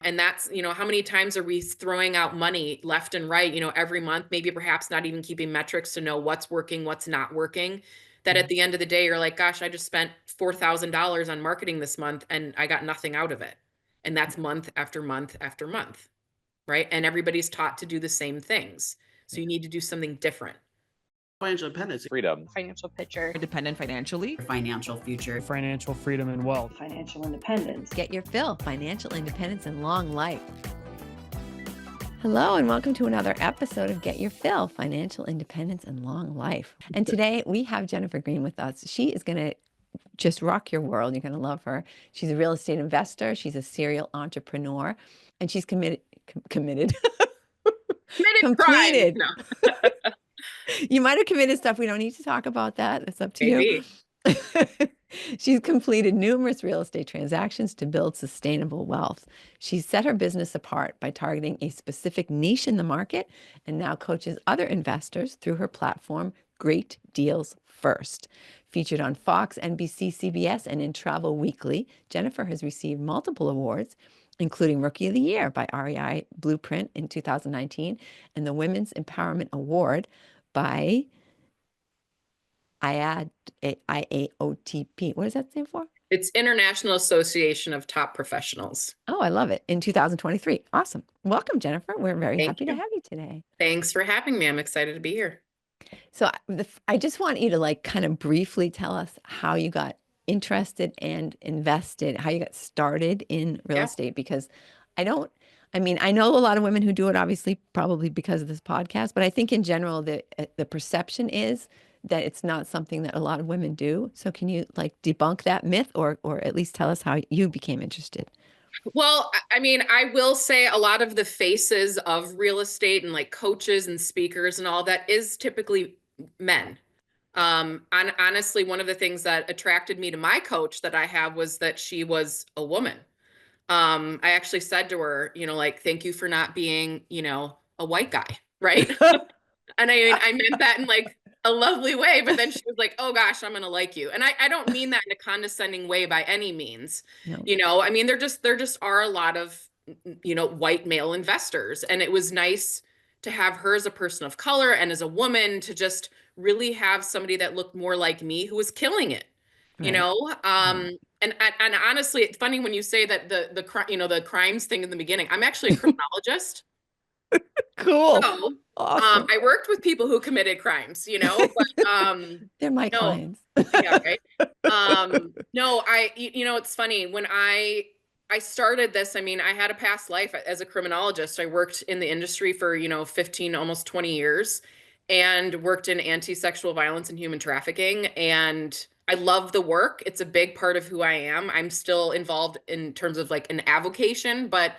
And that's, how many times are we throwing out money left and right, every month, maybe perhaps not even keeping metrics to know what's working, what's not working. That at the end of the day, you're like, gosh, I just spent $4,000 on marketing this month and I got nothing out of it. And that's month after month after month, right? And everybody's taught to do the same things. So you need to do something different. Financial independence, freedom, financial picture, independent financially, financial future, financial freedom and wealth, financial independence. Get your fill, financial independence and long life. Hello, and welcome to another episode of Get Your Fill, Financial Independence and Long Life. And today we have Jennifer Greene with us. She is going to just rock your world. You're going to love her. She's a real estate investor. She's a serial entrepreneur, and she's completed. Completed. No. You might have committed stuff. We don't need to talk about that. It's up to you. She's completed numerous real estate transactions to build sustainable wealth. She's set her business apart by targeting a specific niche in the market and now coaches other investors through her platform, Great Deals First. Featured on Fox, NBC, CBS, and in Travel Weekly, Jennifer has received multiple awards, including Rookie of the Year by REI Blueprint in 2019 and the Women's Empowerment Award by IAOTP. What does that stand for? It's International Association of Top Professionals. Oh, I love it. In 2023. Awesome. Welcome, Jennifer. We're very happy to have you today. Thanks for having me. I'm excited to be here. So I just want you to kind of briefly tell us how you got interested and invested, how you got started in real estate, because I know a lot of women who do it, obviously, probably because of this podcast, but I think in general, the perception is that it's not something that a lot of women do. So can you debunk that myth or at least tell us how you became interested? Well, I will say a lot of the faces of real estate and coaches and speakers and all that is typically men. Honestly, one of the things that attracted me to my coach that I have was that she was a woman. I actually said to her, thank you for not being, a white guy. Right. And I meant that in a lovely way, but then she was like, oh gosh, I'm going to like you. And I don't mean that in a condescending way by any means. No. There just are a lot of, white male investors. And it was nice to have her as a person of color and as a woman to just really have somebody that looked more like me who was killing it, right. And honestly, it's funny when you say that the crimes thing in the beginning. I'm actually a criminologist. Cool. So, awesome. I worked with people who committed crimes, but they're my clients. Yeah, right. No, it's funny when I started this. I had a past life as a criminologist. I worked in the industry for 15, almost 20 years, and worked in anti-sexual violence and human trafficking. And I love the work. It's a big part of who I am. I'm still involved in terms of an avocation, but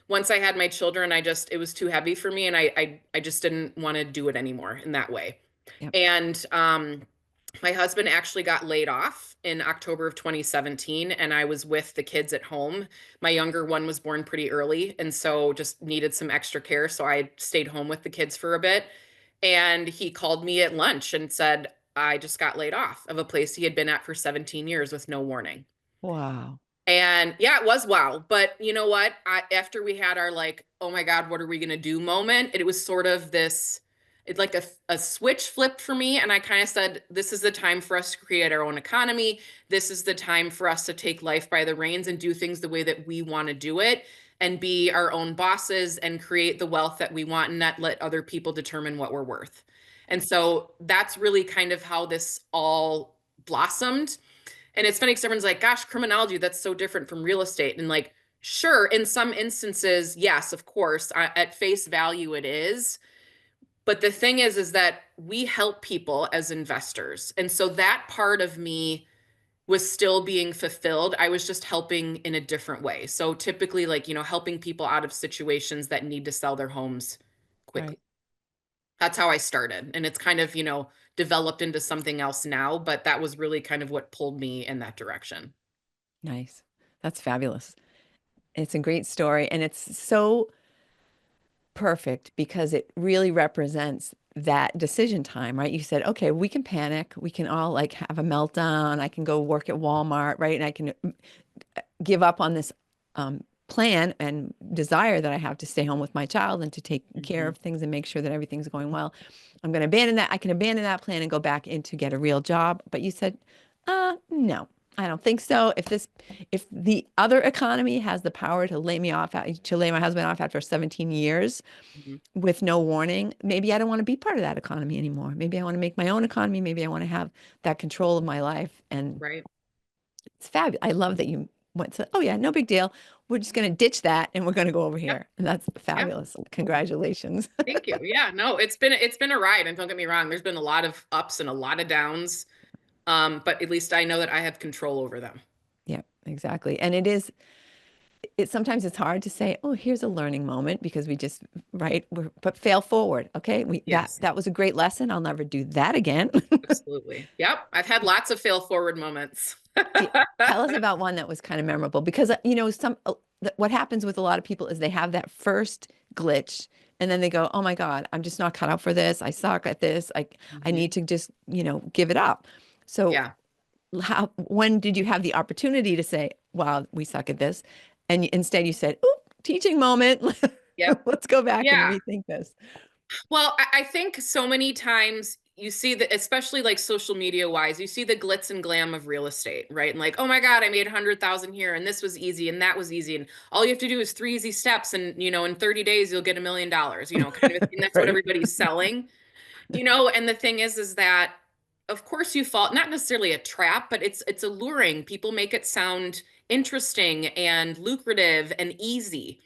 once I had my children, it was too heavy for me. And I just didn't want to do it anymore in that way. Yep. And my husband actually got laid off in October of 2017. And I was with the kids at home. My younger one was born pretty early, and so just needed some extra care. So I stayed home with the kids for a bit. And he called me at lunch and said, I just got laid off of a place he had been at for 17 years with no warning. Wow. And yeah, it was wow. But you know what? After we had our oh my God, what are we going to do moment? It was sort of this, it's like a switch flipped for me. And I kind of said, this is the time for us to create our own economy. This is the time for us to take life by the reins and do things the way that we want to do it and be our own bosses and create the wealth that we want and not let other people determine what we're worth. And so that's really kind of how this all blossomed. And it's funny because everyone's like, gosh, criminology, that's so different from real estate. And sure, in some instances, yes, of course, at face value it is. But the thing is that we help people as investors. And so that part of me was still being fulfilled. I was just helping in a different way. So typically helping people out of situations that need to sell their homes quickly. Right. That's how I started. And it's kind of, developed into something else now, but that was really kind of what pulled me in that direction. Nice. That's fabulous. It's a great story. And it's so perfect because it really represents that decision time, right? You said, okay, we can panic. We can all have a meltdown. I can go work at Walmart, right? And I can give up on this plan and desire that I have to stay home with my child and to take care Mhm. of things and make sure that everything's going well. I'm going to abandon that. I can abandon that plan and go back in to get a real job. But you said, no, I don't think so. If the other economy has the power to lay me off, to lay my husband off after 17 years Mhm. with no warning, maybe I don't want to be part of that economy anymore. Maybe I want to make my own economy. Maybe I want to have that control of my life. And Right. it's fabulous. I love that you went to, oh yeah, no big deal. We're just going to ditch that and we're going to go over Yep. here. And that's Yeah. fabulous. Congratulations. Thank you. Yeah, no, it's been a ride, and don't get me wrong, there's been a lot of ups and a lot of downs. But at least I know that I have control over them. Yeah, exactly. And sometimes it's hard to say, oh, here's a learning moment because we just, right. But fail forward. Okay. Yes, That was a great lesson. I'll never do that again. absolutely. Yep. I've had lots of fail forward moments. Tell us about one that was kind of memorable because, what happens with a lot of people is they have that first glitch and then they go, oh my God, I'm just not cut out for this. I suck at this. I Mhm. need to just, give it up. So Yeah. when did you have the opportunity to say, wow, we suck at this? And instead you said, oh, teaching moment. Yep. Let's go back and Yeah. rethink this. Well, I think so many times you see that, especially like social media wise, you see the glitz and glam of real estate, right? And like, oh my God, I made 100,000 here and this was easy and that was easy. And all you have to do is 3 easy steps. And, in 30 days, you'll get $1 million, kind of a thing. That's what Right. everybody's selling, and the thing is that of course you fall, not necessarily a trap, but it's alluring. People make it sound interesting and lucrative and easy.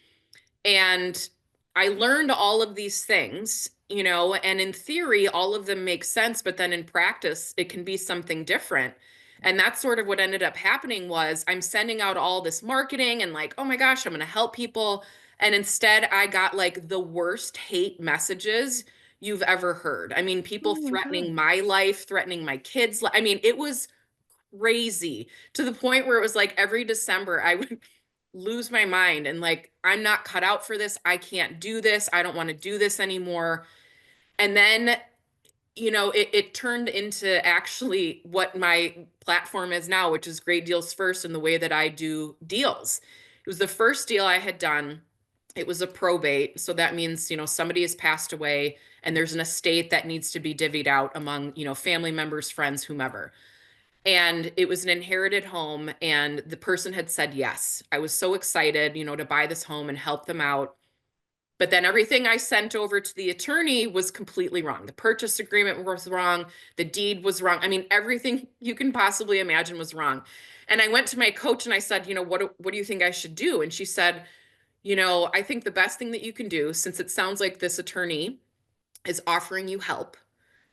And I learned all of these things, and in theory, all of them make sense, but then in practice, it can be something different. And that's sort of what ended up happening was I'm sending out all this marketing and like, oh my gosh, I'm going to help people. And instead, I got like the worst hate messages you've ever heard. I mean, people Oh my God. threatening my life, threatening my kids. I mean, it was crazy to the point where it was like every December I would lose my mind and like, I'm not cut out for this. I can't do this. I don't want to do this anymore. And then, it turned into actually what my platform is now, which is Great Deals First and the way that I do deals. It was the first deal I had done. It was a probate. So that means, somebody has passed away and there's an estate that needs to be divvied out among, family members, friends, whomever. And it was an inherited home, and the person had said yes. I was so excited, to buy this home and help them out. But then everything I sent over to the attorney was completely wrong. The purchase agreement was wrong. The deed was wrong. I mean, everything you can possibly imagine was wrong. And I went to my coach and I said, what do you think I should do? And she said, I think the best thing that you can do, since it sounds like this attorney is offering you help,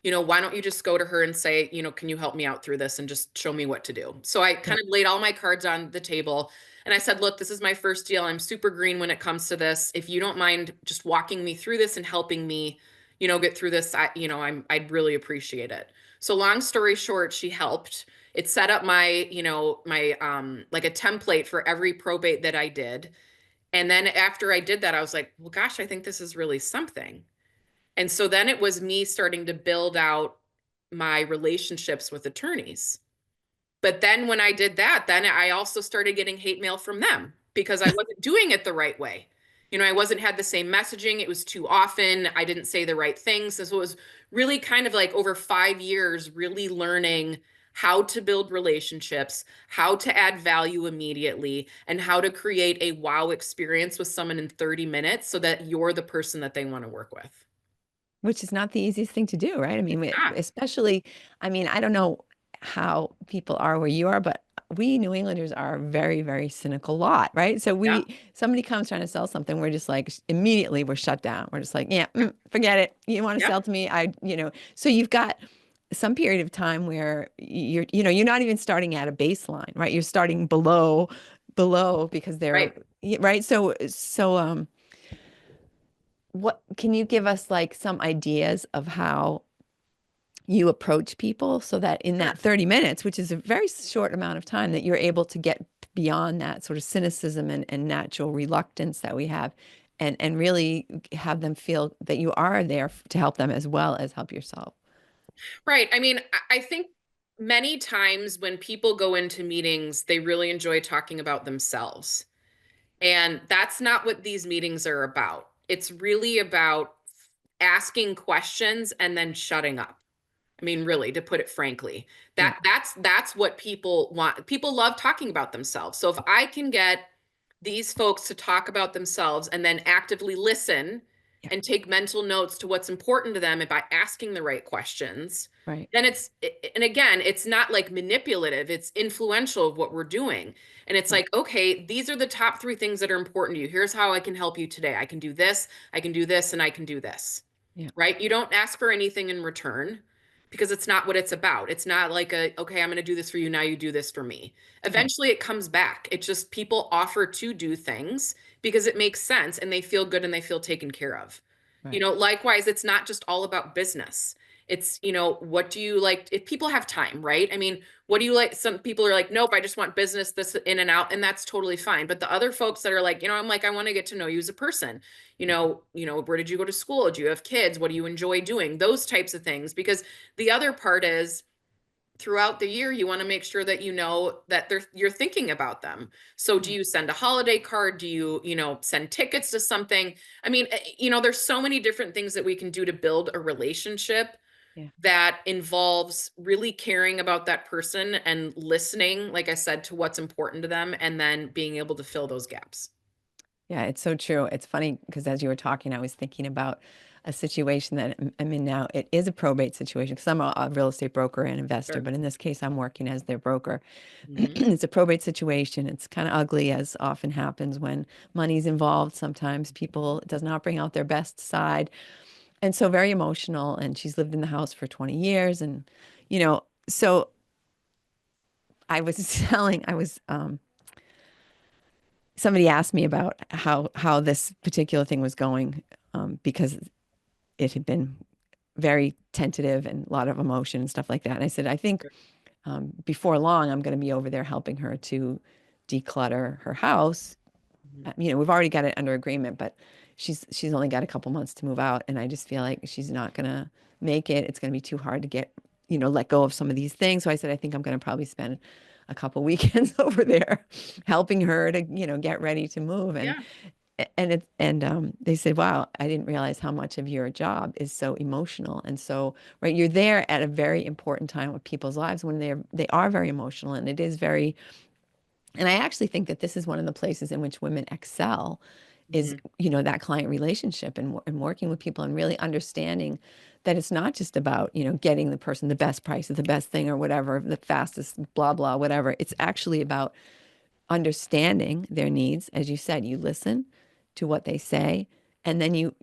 why don't you just go to her and say, can you help me out through this and just show me what to do? So I kind Yep. of laid all my cards on the table and I said, look, this is my first deal. I'm super green when it comes to this. If you don't mind just walking me through this and helping me, get through this, I'd really appreciate it. So long story short, she helped. It set up my, like a template for every probate that I did. And then after I did that, I was like, well, gosh, I think this is really something. And so then it was me starting to build out my relationships with attorneys. But then when I did that, then I also started getting hate mail from them because I wasn't doing it the right way. I wasn't had the same messaging. It was too often. I didn't say the right things. So it was really kind of like over 5 years, really learning how to build relationships, how to add value immediately, and how to create a wow experience with someone in 30 minutes so that you're the person that they want to work with. Which is not the easiest thing to do, right? I mean, Ah, especially, I mean, I don't know how people are where you are, but we New Englanders are a very, very cynical lot, right? So yeah, somebody comes trying to sell something, we're just like, immediately we're shut down. We're just like, yeah, yeah, forget it. You want to yeah, sell to me? So you've got some period of time where you're not even starting at a baseline, right? You're starting below because they're, right. right? So, what can you give us like some ideas of how you approach people so that in Sure. that 30 minutes, which is a very short amount of time, that you're able to get beyond that sort of cynicism and natural reluctance that we have and really have them feel that you are there to help them as well as help yourself. Right. I mean, I think many times when people go into meetings, they really enjoy talking about themselves. And that's not what these meetings are about. It's really about asking questions and then shutting up. I mean, really, to put it frankly, Yeah. that's what people want. People love talking about themselves. So if I can get these folks to talk about themselves and then actively listen Yeah. and take mental notes to what's important to them and by asking the right questions, Right. then and again, it's not like manipulative, it's influential of what we're doing. And it's Right. like, okay, these are the top 3 things that are important to you. Here's how I can help you today. I can do this, I can do this, and I can do this. Yeah. Right? You don't ask for anything in return because it's not what it's about. It's not like okay, I'm going to do this for you. Now you do this for me. Right. Eventually it comes back. It's just people offer to do things because it makes sense and they feel good and they feel taken care of. Right. Likewise, it's not just all about business. It's, what do you like? If people have time, right? I mean, what do you like? Some people are like, nope, I just want business, this in and out. And that's totally fine. But the other folks that are like, I'm like, I want to get to know you as a person. Where did you go to school? Do you have kids? What do you enjoy doing? Those types of things. Because the other part is throughout the year, you want to make sure that that you're thinking about them. So do Right. you send a holiday card? Do you, send tickets to something? I mean, there's so many different things that we can do to build a relationship Yeah. that involves really caring about that person and listening, like I said, to what's important to them, and then being able to fill those gaps. Yeah, it's so true. It's funny because as you were talking, I was thinking about a situation that I'm in now. It is a probate situation because I'm a real estate broker and investor, Sure. but in this case, I'm working as their broker. Mhm. It's a probate situation. It's kind of ugly, as often happens when money's involved. Sometimes people it does not bring out their best side, and so very emotional. And she's lived in the house for 20 years, and so I was telling, I was somebody asked me about how this particular thing was going because it had been very tentative and a lot of emotion and stuff like that. And I said, I think Sure. before long, I'm going to be over there helping her to declutter her house. Mhm. We've already got it under agreement, but she's only got a couple months to move out, and I just feel like she's not going to make it. It's going to be too hard to get, let go of some of these things. So I said, I think I'm going to probably spend a couple weekends over there helping her to, get ready to move. Yeah. And they said, wow, I didn't realize how much of your job is so emotional. And so, right, you're there at a very important time of people's lives when they are very emotional, and it is very, and I actually think that this is one of the places in which women excel is, Mhm. that client relationship and working with people and really understanding that it's not just about, getting the person the best price or the best thing or whatever, the fastest, blah, blah, whatever. It's actually about understanding their needs. As you said, you listen to what they say, and then you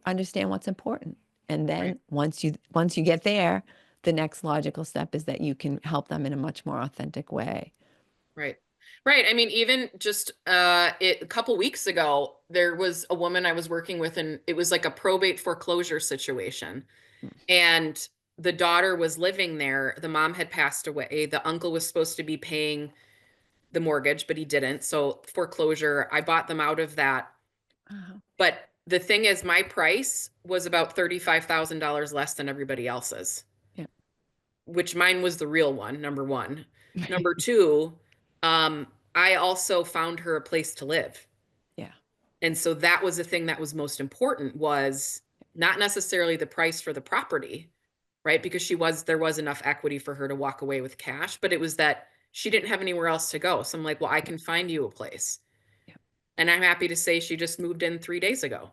understand what's important. And Right. then once you get there, the next logical step is that you can help them in a much more authentic way. Right. Right. I mean, even just a couple weeks ago, there was a woman I was working with, and it was like a probate foreclosure situation. And the daughter was living there. The mom had passed away. The uncle was supposed to be paying the mortgage, but he didn't. So foreclosure, I bought them out of that. Uh-huh. But the thing is, my price was about $35,000 less than everybody else's, Yeah. which mine was the real one, number one. Number two, I also found her a place to live. Yeah. And so that was the thing that was most important, was not necessarily the price for the property, right? Because there was enough equity for her to walk away with cash, but it was that she didn't have anywhere else to go. So I'm like, well, I Yeah. can find you a place. Yeah. And I'm happy to say she just moved in 3 days ago.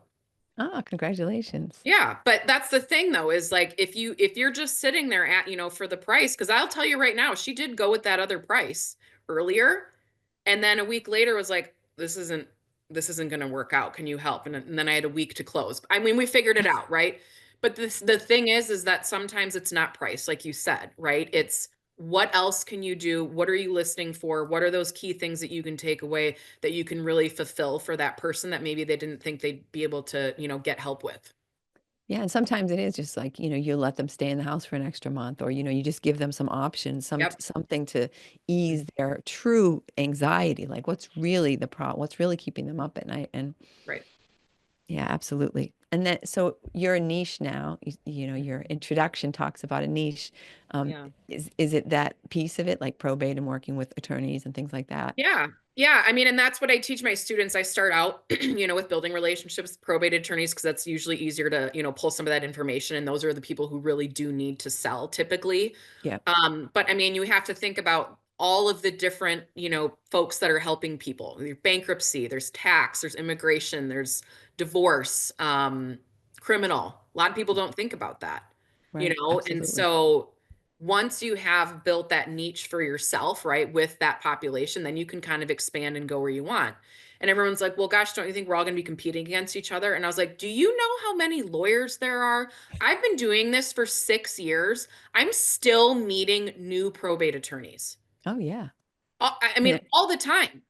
Ah, congratulations. Yeah, but that's the thing though, is like if you're just sitting there at, for the price, because I'll tell you right now, she did go with that other price earlier, and then a week later was like, this isn't going to work out. Can you help? And then I had a week to close. I mean, we figured it out, right? But the thing is that sometimes it's not price, like you said, right? It's what else can you do? What are you listening for? What are those key things that you can take away that you can really fulfill for that person that maybe they didn't think they'd be able to, get help with? Yeah, and sometimes it is just like, you let them stay in the house for an extra month, or, you just give them some options, Yep. something to ease their true anxiety, like what's really keeping them up at night. And Right. yeah, absolutely. And then, so you're a niche now, your introduction talks about a niche. Yeah. Is it that piece of it, like probate and working with attorneys and things like that? Yeah. Yeah, I mean, and that's what I teach my students. I start out, with building relationships with probate attorneys because that's usually easier to, pull some of that information. And those are the people who really do need to sell typically. Yeah, But I mean, you have to think about all of the different, folks that are helping people. There's bankruptcy, there's tax, there's immigration, there's divorce, criminal. A lot of people don't think about that, right. and Absolutely. so once you have built that niche for yourself, right, with that population, then you can kind of expand and go where you want. And everyone's like, well, gosh, don't you think we're all going to be competing against each other? And I was like, do you know how many lawyers there are? I've been doing this for 6 years. I'm still meeting new probate attorneys. Oh, yeah. I And mean, all the time,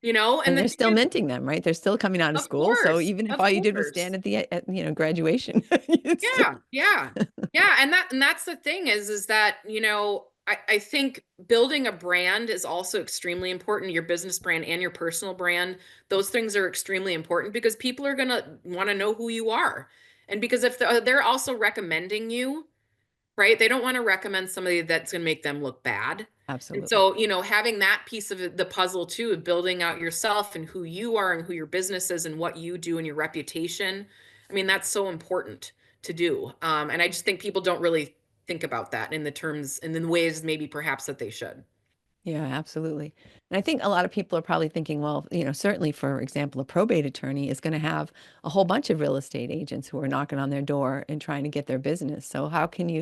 and and the they're thing still is, minting them, right? They're still coming out of school. So even if of all you did was stand course. at graduation, it's still, Yeah, yeah. Yeah, and that's the thing is that, I think building a brand is also extremely important, your business brand and your personal brand. Those things are extremely important because people are going to want to know who you are. And because if they're also recommending you, right? They don't want to recommend somebody that's going to make them look bad. And absolutely. so, having that piece of the puzzle too, of building out yourself and who you are and who your business is and what you do and your reputation. I mean, that's so important to do. And I just think people don't really think about that in the terms and in the ways maybe perhaps that they should. Yeah, absolutely. And I think a lot of people are probably thinking, well, certainly, for example, a probate attorney is going to have a whole bunch of real estate agents who are knocking on their door and trying to get their business. So how do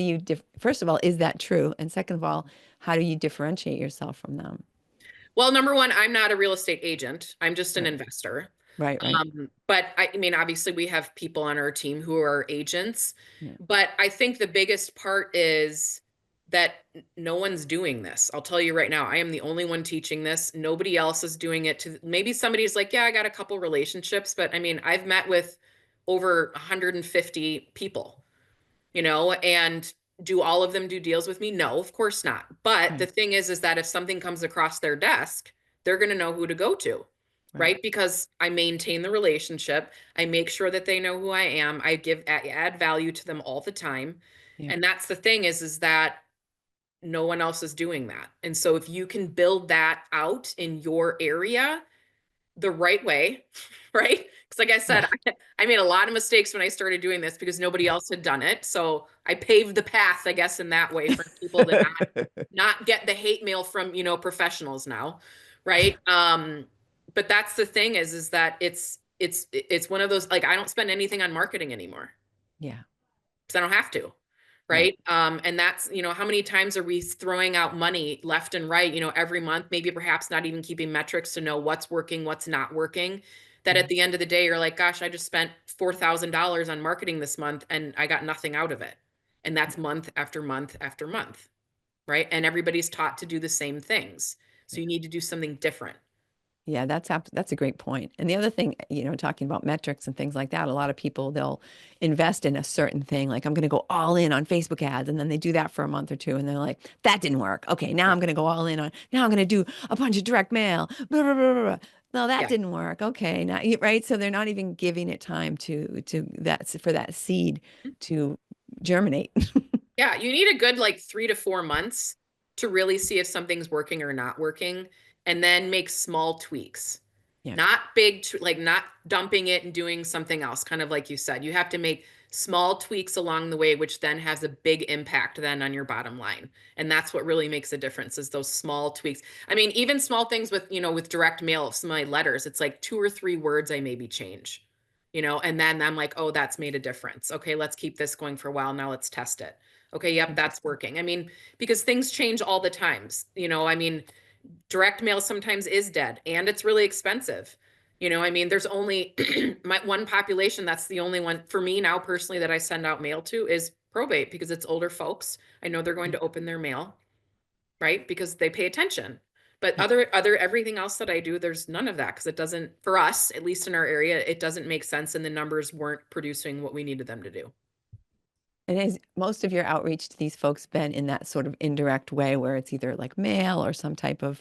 you, first of all, is that true? And second of all, how do you differentiate yourself from them? Well, number one, I'm not a real estate agent. I'm just an Right, investor. right, right. But I mean, obviously, we have people on our team who are agents. Yeah, But I think the biggest part is that no one's doing this. I'll tell you right now, I am the only one teaching this. Nobody else is doing it. To maybe somebody's like, yeah, I got a couple relationships, but I mean, I've met with over 150 people, and do all of them do deals with me? No, of course not. But the right, thing is that if something comes across their desk, they're going to know who to go to, right. right? Because I maintain the relationship. I make sure that they know who I am. I add value to them all the time. Yeah, And that's the thing is that no one else is doing that. And so if you can build that out in your area, the right way, right? Because like I said, yeah, I made a lot of mistakes when I started doing this because nobody else had done it. So I paved the path, I guess, in that way for people to not get the hate mail from, professionals now, right? But that's the thing is that it's one of those, like, I don't spend anything on marketing anymore yeah, because I don't have to. right. Right. And that's, how many times are we throwing out money left and right, every month, maybe perhaps not even keeping metrics to know what's working, what's not working. That Yeah, at the end of the day, you're like, gosh, I just spent $4,000 on marketing this month and I got nothing out of it. And that's month after month after month. Right. And everybody's taught to do the same things. So yeah. you need to do something different. Yeah, that's a great point. And the other thing, talking about metrics and things like that, a lot of people they'll invest in a certain thing, like I'm going to go all in on Facebook ads, and then they do that for a month or two, and they're like, that didn't work. Okay, now I'm going to go all in on. Now I'm going to do a bunch of direct mail. Blah, blah, blah, blah, blah. No, that Yeah. didn't work. Okay, now right. So they're not even giving it time for that seed to germinate. Yeah, you need a good like 3 to 4 months to really see if something's working or not working, and then make small tweaks. Yeah, Not big, like not dumping it and doing something else, kind of like you said. You have to make small tweaks along the way, which then has a big impact then on your bottom line. And that's what really makes a difference is those small tweaks. I mean, even small things with, with direct mail, some of my letters, it's like 2 or 3 words I maybe change, and then I'm like, oh, that's made a difference. Okay, let's keep this going for a while. Now let's test it. Okay, yep, that's interesting. working. I mean, because things change all the times, I mean, direct mail sometimes is dead and it's really expensive. I mean, there's only my one population that's the only one for me now personally that I send out mail to is probate because it's older folks. I know they're going Yeah, to open their mail, right? Because they pay attention. But yeah. other everything else that I do, there's none of that because it doesn't, for us, at least in our area, it doesn't make sense and the numbers weren't producing what we needed them to do. And has most of your outreach to these folks been in that sort of indirect way where it's either like mail or some type of,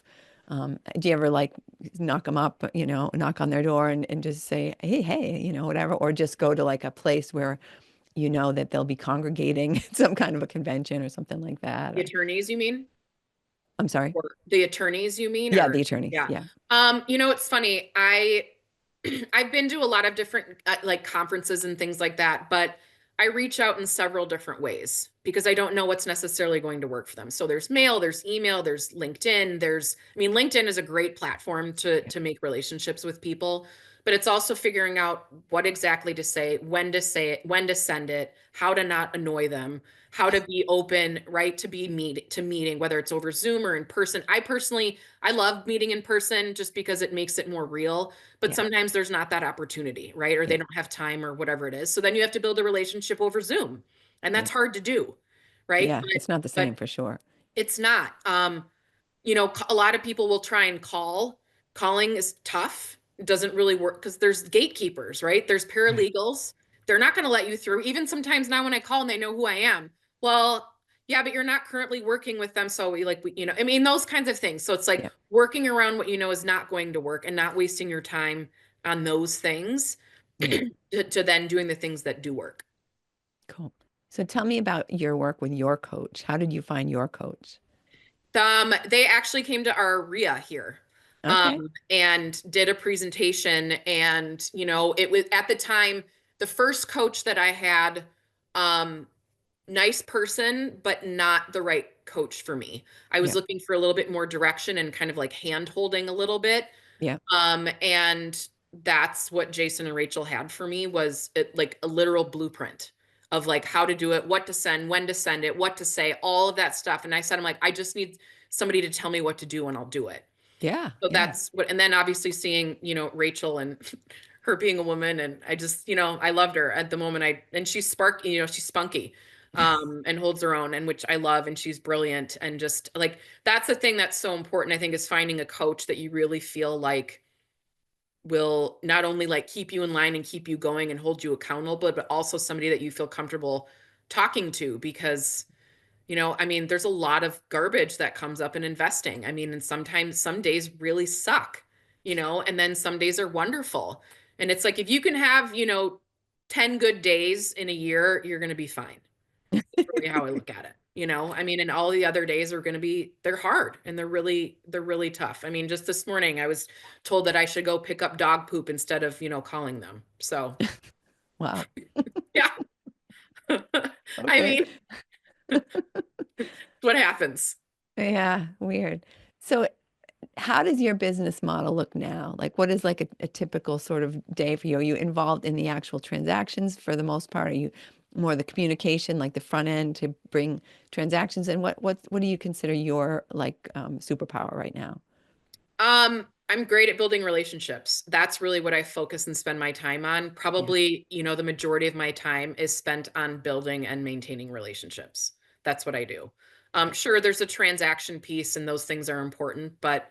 do you ever like knock them up, knock on their door and just say, hey, whatever, or just go to like a place where you know that they'll be congregating at some kind of a convention or something like that, The or attorneys, you mean? I'm sorry. Or the attorneys, you mean? Yeah, Or the attorneys. yeah. Yeah. It's funny. I've been to a lot of different like conferences and things like that, but I reach out in several different ways because I don't know what's necessarily going to work for them. So there's mail, there's email, there's LinkedIn, LinkedIn is a great platform to make relationships with people, but it's also figuring out what exactly to say it, when to send it, how to not annoy them, how to be open, right? To meeting, whether it's over Zoom or in person. I love meeting in person just because it makes it more real, but Yeah. sometimes there's not that opportunity, right? Or they Yeah. don't have time or whatever it is. So then you have to build a relationship over Zoom. And Yeah. that's hard to do, right? Yeah. It's not the But same for sure. it's not. A lot of people will try and call. Calling is tough. It doesn't really work because there's gatekeepers, right? There's Right. paralegals. They're not going to let you through. Even sometimes now when I call and they know who I am. Well, yeah, but you're not currently working with them. So those kinds of things. So it's like Yeah. working around what you know is not going to work and not wasting your time on those things Yeah. to then doing the things that do work. Cool. So tell me about your work with your coach. How did you find your coach? They actually came to our REIA here, Okay. and did a presentation. And, it was at the time, the first coach that I had, um, nice person, but not the right coach for me. I was Yeah. looking for a little bit more direction and kind of like hand holding a little bit. Yeah. And that's what Jason and Rachel had for me was like a literal blueprint of like how to do it, what to send, when to send it, what to say, all of that stuff. And I said, I'm like, I just need somebody to tell me what to do and I'll do it. Yeah. So Yeah. that's what, and then obviously seeing, Rachel and her being a woman, and I just, I loved her at the moment. And she's she's spunky, and holds her own, and which I love, and she's brilliant. And just like, that's the thing that's so important, I think, is finding a coach that you really feel like will not only like keep you in line and keep you going and hold you accountable, but also somebody that you feel comfortable talking to. Because there's a lot of garbage that comes up in investing. And sometimes some days really suck, and then some days are wonderful. And it's like, if you can have, 10 good days in a year, you're going to be fine. That's really how I look at it. And all the other days are going to they're hard, and they're really tough. Just this morning, I was told that I should go pick up dog poop instead of, calling them. So, Wow. yeah. I Okay. mean, what happens? Yeah. Weird. So how does your business model look now? Like, what is like a typical sort of day for you? Are you involved in the actual transactions for the most part? Are you more the communication, like the front end to bring transactions? And what do you consider your like superpower right now? I'm great at building relationships. That's really what I focus and spend my time on. Yeah. Probably, the majority of my time is spent on building and maintaining relationships. That's what I do. Yeah. Sure, there's a transaction piece and those things are important, but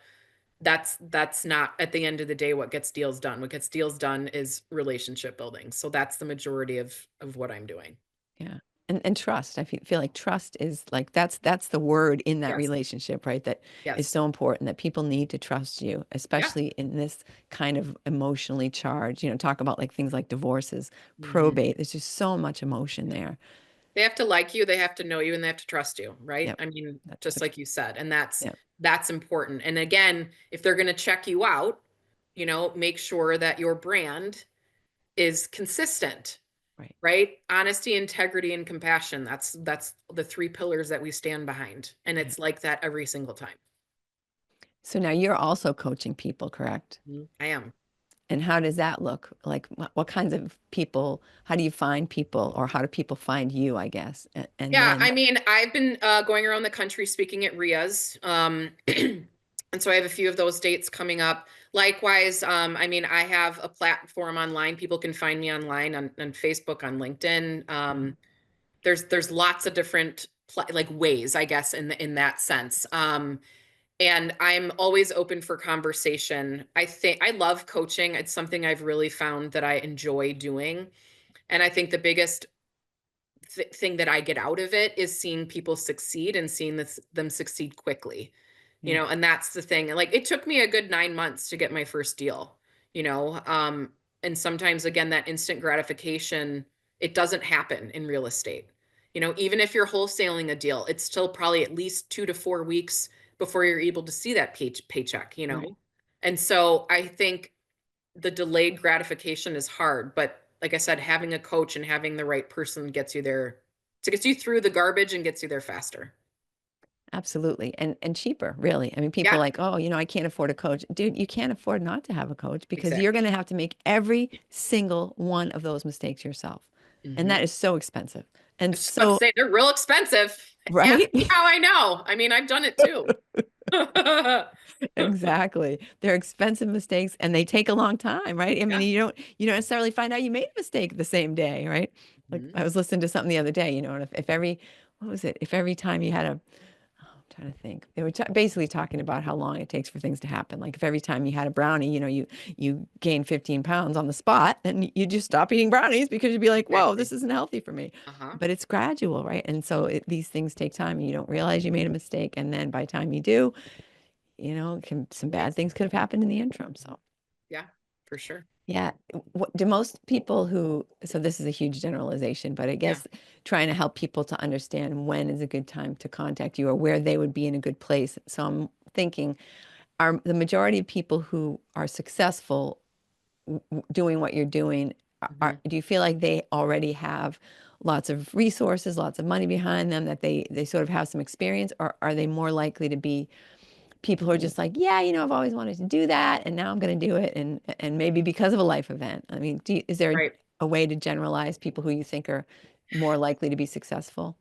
that's not at the end of the day what gets deals done. What gets deals done is relationship building. So that's the majority of what I'm doing. Yeah. And trust. I feel like trust is like that's the word in that Yes. relationship, right? That is Yes. so important that people need to trust you, Yeah. especially in this kind of emotionally charged, talk about like things like divorces, Mhm. probate. There's just so much emotion there. They have to like you, they have to know you, and they have to trust you, right? Yep. Just like you said, and that's Yep. that's important. And again, if they're going to check you out, make sure that your brand is consistent, Right. right? Honesty, integrity, and compassion. That's the three pillars that we stand behind, and Yeah. it's like that every single time. So now you're also coaching people, correct? I am. And how does that look? Like what kinds of people, how do you find people or how do people find you, I guess? And Yeah, then, I've been going around the country speaking at RIAs. And so I have a few of those dates coming up. Likewise, I have a platform online. People can find me online on Facebook, on LinkedIn. There's lots of different like ways, I guess, in that sense. And I'm always open for conversation. I think I love coaching. It's something I've really found that I enjoy doing. And I think the biggest thing that I get out of it is seeing people succeed and seeing them succeed quickly, yeah, and that's the thing. Like, it took me a good 9 months to get my first deal, and sometimes, again, that instant gratification, it doesn't happen in real estate. Even if you're wholesaling a deal, it's still probably at least 2 to 4 weeks, before you're able to see that paycheck, Right. And so I think the delayed gratification is hard, but like I said, having a coach and having the right person gets you there, to get you through the garbage and gets you there faster. Absolutely. And cheaper, really. I mean, people are Yeah, like, oh, I can't afford a coach. Dude, you can't afford not to have a coach because you're exactly. going to have to make every single one of those mistakes yourself. And Hmm. that is so expensive. I And was just about to so, say they're real expensive. Ask right? me how I know. I mean, I've done it too. Exactly. They're expensive mistakes and they take a long time, right? I mean, Yeah. you don't necessarily find out you made a mistake the same day, right? Like Mhm. I was listening to something the other day, and if every what was it? If every time you had a I'm trying to think. They were basically talking about how long it takes for things to happen. Like if every time you had a brownie, you gain 15 pounds on the spot, then you just stop eating brownies because you'd be like, whoa, Exactly. this isn't healthy for me. Uh-huh. But it's gradual, right? And so these things take time, and you don't realize you made a mistake, and then by the time you do, some bad things could have happened in the interim. So Yeah, for sure. yeah, do most people so this is a huge generalization, but I Yeah. guess trying to help people to understand when is a good time to contact you or where they would be in a good place. So I'm thinking, are the majority of people who are successful doing what you're doing, Mhm. do you feel like they already have lots of resources, lots of money behind them, that they sort of have some experience, or are they more likely to be people who are just like, yeah, I've always wanted to do that, and now I'm going to do it, and maybe because of a life event. I mean, is there Right. a way to generalize people who you think are more likely to be successful?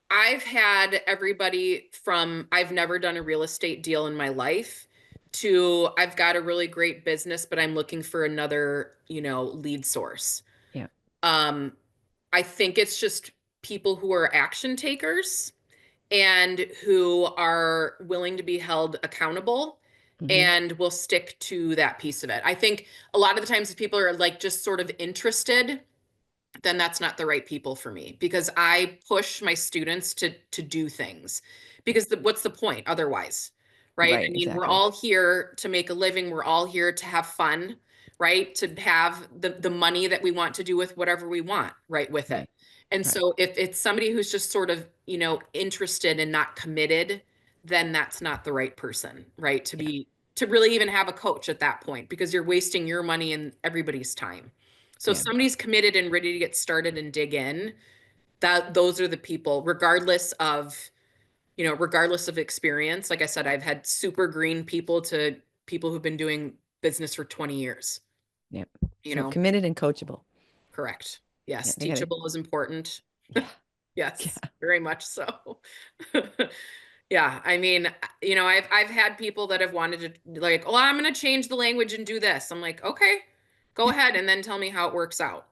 I've had everybody from I've never done a real estate deal in my life to I've got a really great business, but I'm looking for another, lead source. Yeah. Um, I think it's just people who are action takers and who are willing to be held accountable Hmm. and will stick to that piece of it. I think a lot of the times if people are like just sort of interested, then that's not the right people for me because I push my students to do things because what's the point otherwise, right? I Right. mean, we're Exactly. all here to make a living, we're all here to have fun, right? To have the money that we want to do with whatever we want, right, with it. Right. And Right. so if it's somebody who's just sort of, interested and not committed, then that's not the right person, right? Yeah. To really even have a coach at that point because you're wasting your money and everybody's time. So if Yeah. somebody's committed and ready to get started and dig in, that those are the people, regardless of experience. Like I said, I've had super green people to people who've been doing business for 20 years, Yeah. you So know, committed and coachable. correct. Yeah. Yes, They got to. teachable is important. Yeah. Yes, Yeah. very much so. Yeah, I mean, I've had people that have wanted to like, oh, I'm going to change the language and do this. I'm like, okay, go ahead and then tell me how it works out.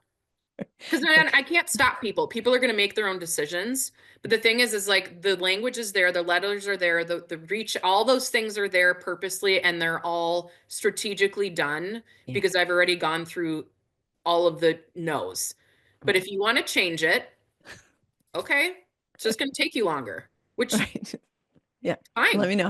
Because then I can't stop people. People are going to make their own decisions. But the thing is like the language is there, the letters are there, the reach, all those things are there purposely, and they're all strategically done Yeah. because I've already gone through all of the no's. But Right. if you want to change it, okay, it's just going to take you longer, which Right. Yeah. fine, Let me know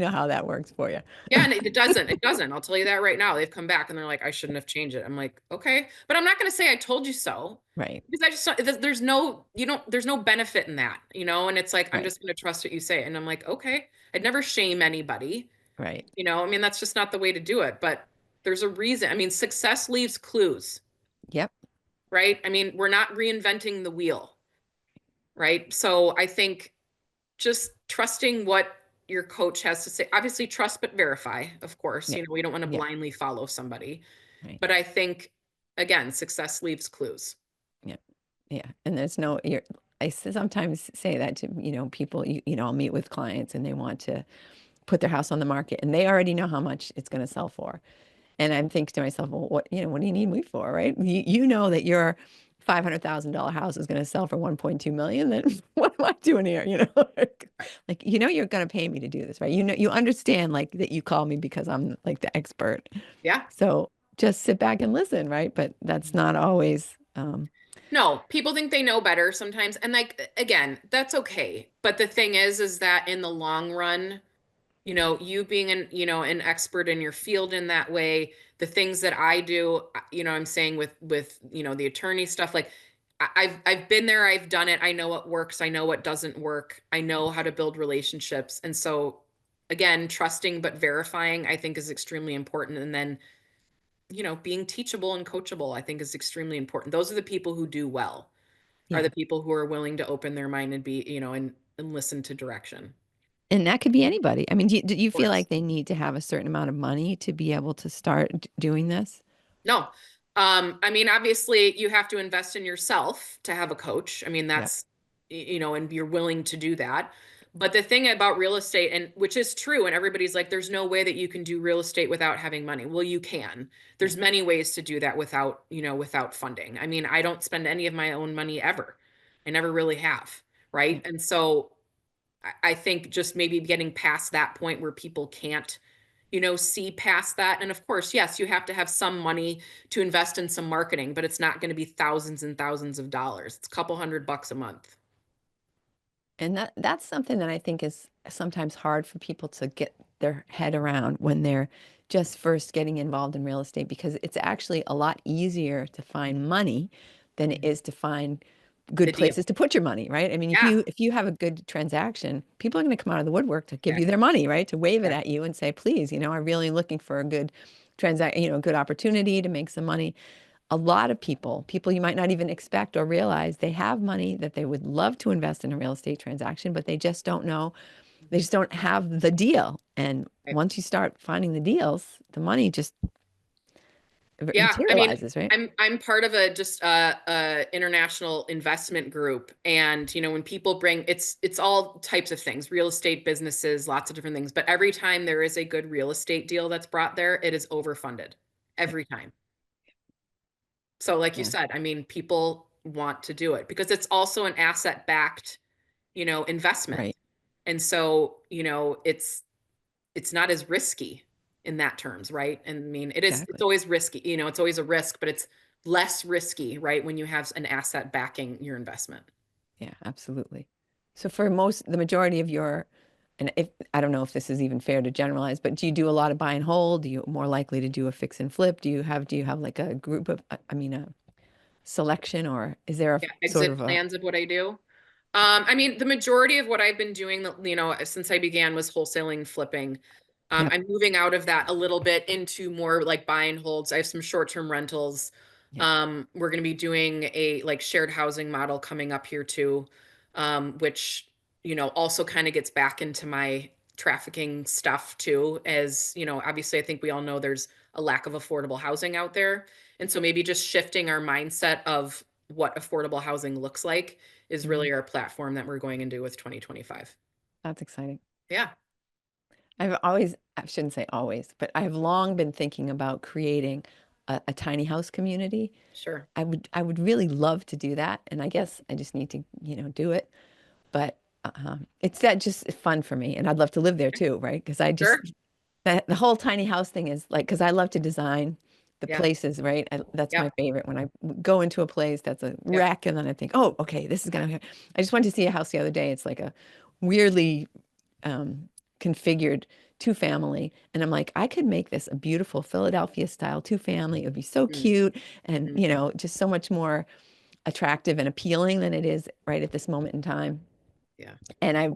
how that works for you. Yeah, and it doesn't. It doesn't. I'll tell you that right now. They've come back and they're like, I shouldn't have changed it. I'm like, okay, but I'm not going to say I told you so Right. because I just there's no benefit in that, and it's like I'm Right. just going to trust what you say. And I'm like, okay, I'd never shame anybody, Right. I mean, that's just not the way to do it, but there's a reason. I mean, success leaves clues, Yep. right? I mean, we're not reinventing the wheel, right? So I think just trusting what your coach has to say. Obviously, trust but verify, of course. Yep. We don't want to Yep. blindly follow somebody. Right. But I think, again, success leaves clues. Yeah. Yeah. And there's no, sometimes say that to, people, I'll meet with clients and they want to put their house on the market and they already know how much it's going to sell for. And I'm thinking to myself, well, what do you need me for? Right. You know that your $500,000 house is going to sell for 1.2 million. Then what am I doing here? Right. You're going to pay me to do this, right? You understand like that you call me because I'm like the expert. Yeah. So just sit back and listen, right? But that's not always, No, people think they know better sometimes. And like, again, that's okay. But the thing is that in the long run, you being an expert in your field in that way, the things that I do, I'm saying with the attorney stuff, like I've been there, I've done it. I know what works, I know what doesn't work. I know how to build relationships. And so again, trusting but verifying I think is extremely important. And then, being teachable and coachable I think is extremely important. Those are the people who do well, are Yeah. the people who are willing to open their mind and be, and listen to direction. And that could be anybody. I mean, do you Of feel course. like they need to have a certain amount of money to be able to start doing this? No. I mean, obviously you have to invest in yourself to have a coach. I mean, Yep. that's, and you're willing to do that. But the thing about real estate, and which is true, and everybody's like, there's no way that you can do real estate without having money. Well, you can. Yeah. There's many ways to do that without, without funding. I mean, I don't spend any of my own money ever. I never really have. Yeah. Right. And so I think just maybe getting past that point where people can't, see past that. And of course, yes, you have to have some money to invest in some marketing, but it's not going to be thousands and thousands of dollars. It's a couple $100 a month. And that's something that I think is sometimes hard for people to get their head around when they're just first getting involved in real estate, because it's actually a lot easier to find money than it Mhm. is to find The good deal. places to put your money, right? I mean, if Yeah. you have a good transaction, people are going to come out of the woodwork to give you their Exactly. money, right? To wave it at Exactly. you and say, please, I'm really looking for a good good opportunity to make some money. A lot of people you might not even expect or realize, they have money that they would love to invest in a real estate transaction, but they just don't know. They just don't have the deal. And Right. once you start finding the deals, the money just Yeah, I mean, materializes, right? I'm part of a just international investment group, and when people bring, it's all types of things, real estate businesses, lots of different things, but every time there is a good real estate deal that's brought there, it is overfunded Yeah. every time. So like you Yeah. said, I mean, people want to do it because it's also an asset backed, investment. Right. And so, it's not as risky in that terms, right? And I mean, it's Exactly. always risky, it's always a risk, but it's less risky, right? When you have an asset backing your investment. Yeah, absolutely. So for the majority of your, and if I don't know if this is even fair to generalize, but do you do a lot of buy and hold? Do you more likely to do a fix and flip? Do you have like a group of, I mean, a selection, or is there a Yeah, sort exit of a, plans of what I do. I mean, the majority of what I've been doing, since I began was wholesaling, flipping. yep, I'm moving out of that a little bit into more like buy and holds. I have some short-term rentals. yep, We're going to be doing a like shared housing model coming up here too, which, also kind of gets back into my trafficking stuff too, as, obviously I think we all know there's a lack of affordable housing out there. And so maybe just shifting our mindset of what affordable housing looks like is mhm. really our platform that we're going into with 2025. That's exciting. Yeah, I shouldn't say always, but I've long been thinking about creating a tiny house community. sure. I would really love to do that, and I guess I just need to, do it. But it's that just fun for me, and I'd love to live there too, right? Because I just Sure. the whole tiny house thing is like, because I love to design the Yeah. places, right? That's my Yep. favorite, when I go into a place that's a Yep. wreck, and then I think, oh, okay, this is gonna. I just went to see a house the other day. It's like a weirdly um, configured two family, and I'm like, I could make this a beautiful Philadelphia style two family. It would be so cute, and Mm-hmm. just so much more attractive and appealing than it is right at this moment in time. Yeah. And I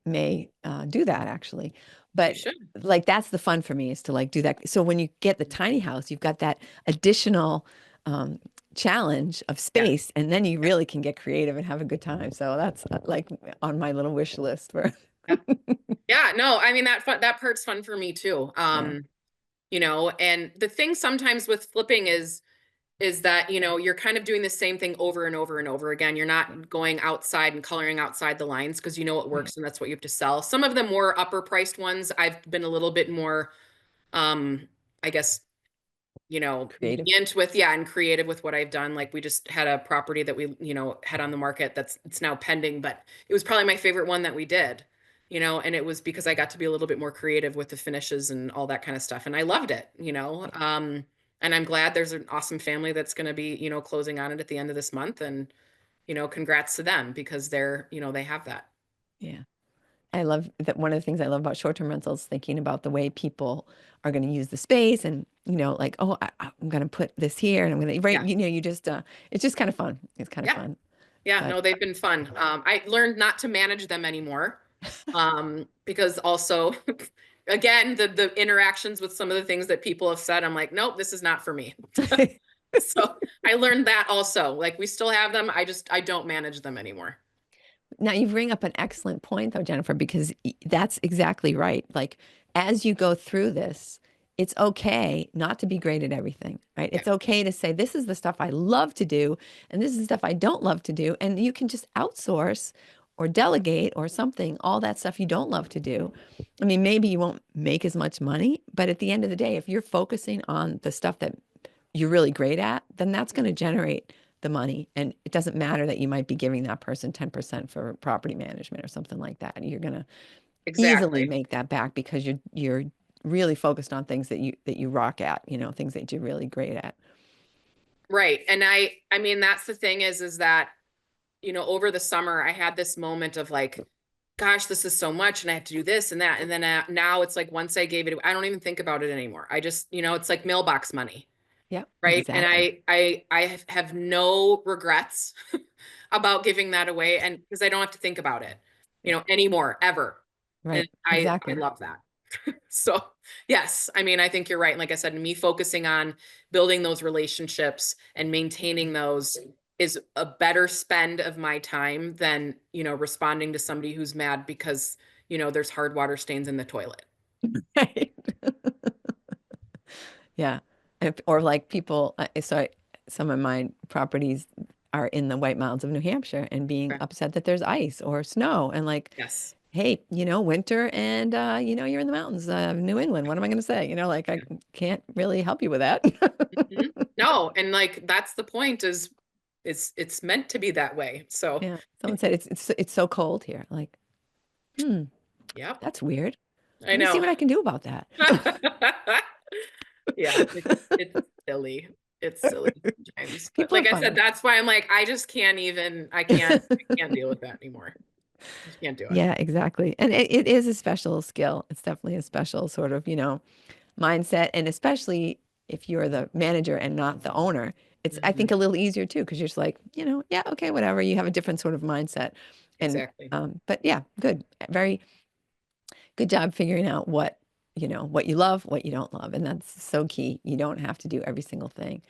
may do that actually, You but should. like that's the fun for me, is to like do that. So when you get the tiny house, you've got that additional um, challenge of Yeah. space, and then you Yeah. really can get creative and have a good time. So that's like on my little wish list for Yeah. Yeah. No, I mean that part's fun for me too. yeah, And the thing sometimes with flipping is that, you're kind of doing the same thing over and over and over again. You're not going outside and coloring outside the lines because you know what right, works and that's what you have to sell. Some of the more upper priced ones, I've been a little bit more, I guess, creative. lenient with, yeah, and creative with what I've done. Like we just had a property that we, had on the market it's now pending, but it was probably my favorite one that we did, and it was because I got to be a little bit more creative with the finishes and all that kind of stuff. And I loved it. And I'm glad there's an awesome family that's going to be, closing on it at the end of this month. And, congrats to them because they have that. Yeah. I love that one of the things I love about short-term rentals, thinking about the way people are going to use the space and, like, oh, I'm going to put this here and I'm going to, right. Yeah. You just, it's just kind of fun. It's kind of Yeah. fun. Yeah. But No, they've been fun. I learned not to manage them anymore. Because also, again, the interactions with some of the things that people have said, I'm like, nope, this is not for me. So I learned that also. Like, we still have them. I don't manage them anymore. now you bring up an excellent point though, Jennifer, because that's exactly right. Like, as you go through this, it's okay not to be great at everything, right? Yeah. It's okay to say, this is the stuff I love to do, and this is the stuff I don't love to do. And you can just outsource or delegate or something, all that stuff you don't love to do. I mean, maybe you won't make as much money, but at the end of the day, if you're focusing on the stuff that you're really great at, then that's going to generate the money. And it doesn't matter that you might be giving that person 10% for property management or something like that. You're going to easily Exactly. make that back because you're really focused on things that you rock at, things that you're really great at. Right. And I mean, that's the thing is that, over the summer, I had this moment of like, gosh, this is so much and I have to do this and that. And then now it's like, once I gave it, I don't even think about it anymore. I just, it's like mailbox money. Yeah, Right. And exactly. I have no regrets about giving that away. And because I don't have to think about it, Yeah, anymore, ever. And right. I Exactly. love that. So yes, I mean, I think you're right. Like I said, me focusing on building those relationships and maintaining those is a better spend of my time than, responding to somebody who's mad because, there's hard water stains in the toilet. Right. Yeah. Or like people, some of my properties are in the White Mountains of New Hampshire and being Okay. upset that there's ice or snow and like, Yes. hey, winter and, you're in the mountains of New England. What am I going to say? Like, I can't really help you with that. Mhm. No, and like that's the point is it's meant to be that way. So, Yeah. Someone said it's so cold here. Like, hmm, yep, that's weird. I Let me see know. what I can do about that. Yeah, it's silly. It's silly sometimes. But People are like I said, funny. that's why I'm like, I just can't even, I can't deal with that anymore. Just can't do it. Yeah, exactly. And it is a special skill. It's definitely a special sort of, mindset. And especially if you're the manager and not the owner, it's, I Mhm. think, a little easier too, because you're just like, yeah, okay, whatever. You have a different sort of mindset. And, Exactly. but yeah, good. Very good job figuring out what you love, what you don't love. And that's so key. You don't have to do every single thing.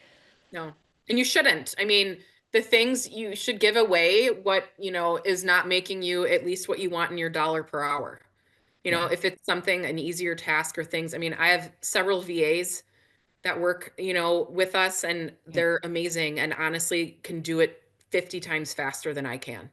No. And you shouldn't. I mean, the things you should give away what, is not making you at least what you want in your dollar per hour. Yeah. If it's something, an easier task or things. I mean, I have several VAs that work, with us and Yeah. they're amazing and honestly can do it 50 times faster than I can.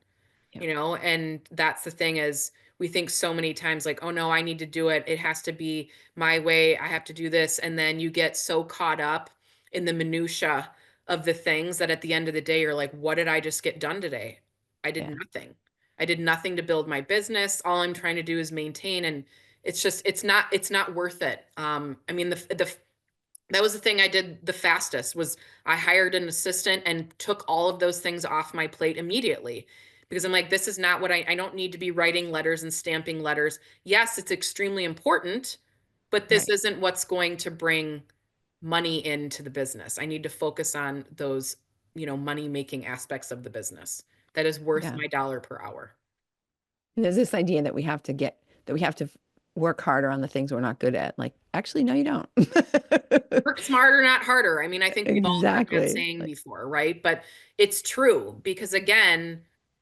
Yeah. And that's the thing is we think so many times like, oh no, I need to do it. It has to be my way. I have to do this. And then you get so caught up in the minutia of the things that at the end of the day, you're like, what did I just get done today? I did Yeah. nothing. I did nothing to build my business. All I'm trying to do is maintain. And it's not worth it. I mean, that was the thing I did the fastest was I hired an assistant and took all of those things off my plate immediately because I'm like, this is not what I don't need to be writing letters and stamping letters. Yes, it's extremely important, but this Right. isn't what's going to bring money into the business. I need to focus on those, money making aspects of the business that is worth Yeah. my dollar per hour. And there's this idea that we have to work harder on the things we're not good at. Like, actually, no, you don't. Work smarter, not harder. I mean, I think we've all heard that Exactly. saying Like, before, right? But it's true because again,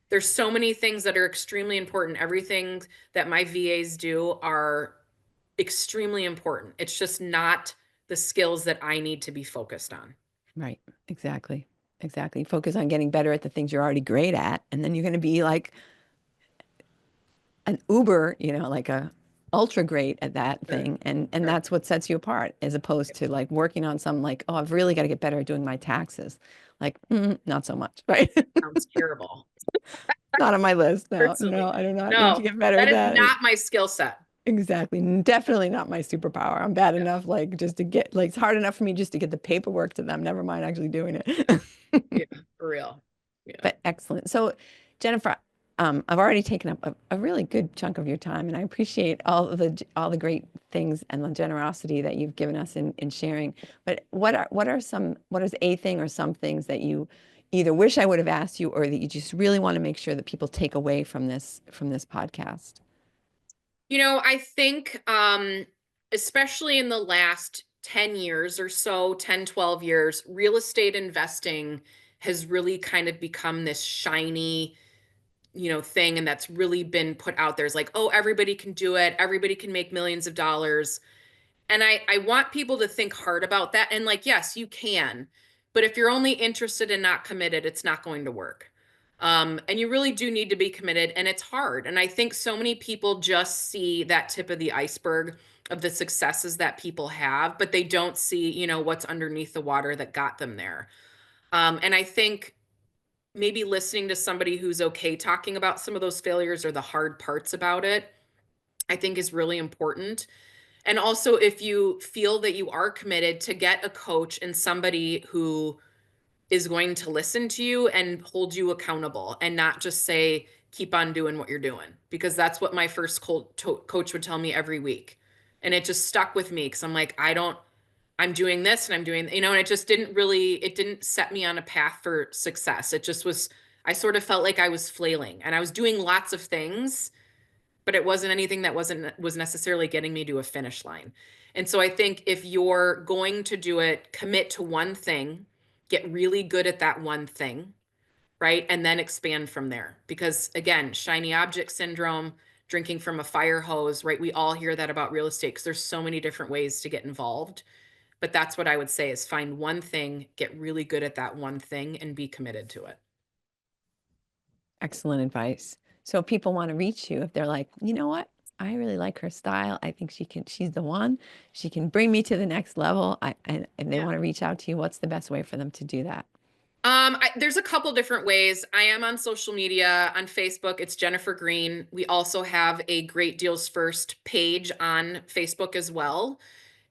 there's so many things that are extremely important. Everything that my VAs do are extremely important. It's just not the skills that I need to be focused on. right. Exactly. Exactly. Focus on getting better at the things you're already great at. And then you're going to be like an uber, like a ultra great at that Sure. thing. And Sure. that's what sets you apart as opposed to like working on some like, oh, I've really got to get better at doing my taxes. Like, not so much, right? Sounds terrible. Not on my list. No, Personally. no, I do not need to No, get better that at is that. not my skill set. Exactly. Definitely not my superpower. I'm bad Yeah. enough, like just to get, like, it's hard enough for me just to get the paperwork to them, never mind actually doing it. Yeah, for real. Yeah. But excellent. So, Jennifer, I've already taken up a really good chunk of your time, and I appreciate all the great things and the generosity that you've given us in sharing. But what is a thing or some things that you either wish I would have asked you, or that you just really want to make sure that people take away from this podcast? I think especially in the last 10 years or so, 10, 12 years, real estate investing has really kind of become this shiny, thing, and that's really been put out there. It's like, oh, everybody can do it. Everybody can make millions of dollars. And I want people to think hard about that. And like, yes, you can, but if you're only interested and not committed, it's not going to work. And you really do need to be committed, and it's hard. And I think so many people just see that tip of the iceberg of the successes that people have, but they don't see, what's underneath the water that got them there. And I think maybe listening to somebody who's okay talking about some of those failures or the hard parts about it, I think is really important. And also, if you feel that you are committed, to get a coach and somebody who is going to listen to you and hold you accountable, and not just say, keep on doing what you're doing, because that's what my first coach would tell me every week. And it just stuck with me because I'm like, I'm doing this and I'm doing, and it didn't set me on a path for success. It just was, I sort of felt like I was flailing and I was doing lots of things, but it wasn't anything that was necessarily getting me to a finish line. And so I think if you're going to do it, commit to one thing, get really good at that one thing, right? And then expand from there. Because again, shiny object syndrome, drinking from a fire hose, right? We all hear that about real estate because there's so many different ways to get involved. But that's what I would say is find one thing, get really good at that one thing, and be committed to it. Excellent advice. So if people want to reach you, if they're like, you know what, I really like her style, I think she's the one, she can bring me to the next level, and they want to reach out to you, what's the best way for them to do that? There's a couple different ways. I am on social media. On Facebook, it's Jennifer Greene. We also have a Great Deals First page on Facebook as well.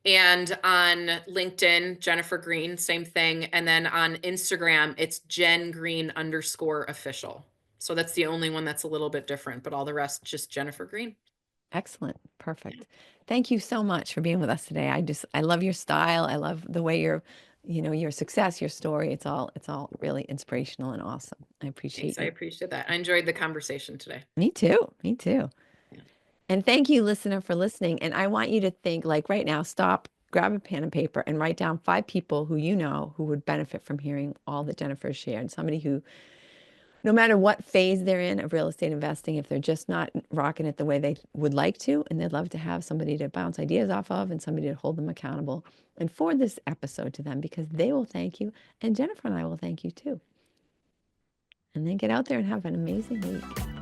And on LinkedIn, Jennifer Greene, same thing. And then on Instagram, it's Jen Greene _official. So that's the only one that's a little bit different, but all the rest, just Jennifer Greene. Excellent. Perfect. Thank you so much for being with us today. I love your style. I love the way your success, your story. It's all really inspirational and awesome. I appreciate Thanks. I you. appreciate that. I enjoyed the conversation today. Me too. Me too. Yeah. And thank you, listener, for listening. And I want you to think, like right now, stop, grab a pen and paper, and write down 5 people who you know who would benefit from hearing all that Jennifer shared. Somebody who, no matter what phase they're in of real estate investing, if they're just not rocking it the way they would like to, and they'd love to have somebody to bounce ideas off of and somebody to hold them accountable, and forward this episode to them, because they will thank you, and Jennifer and I will thank you too. And then get out there and have an amazing week.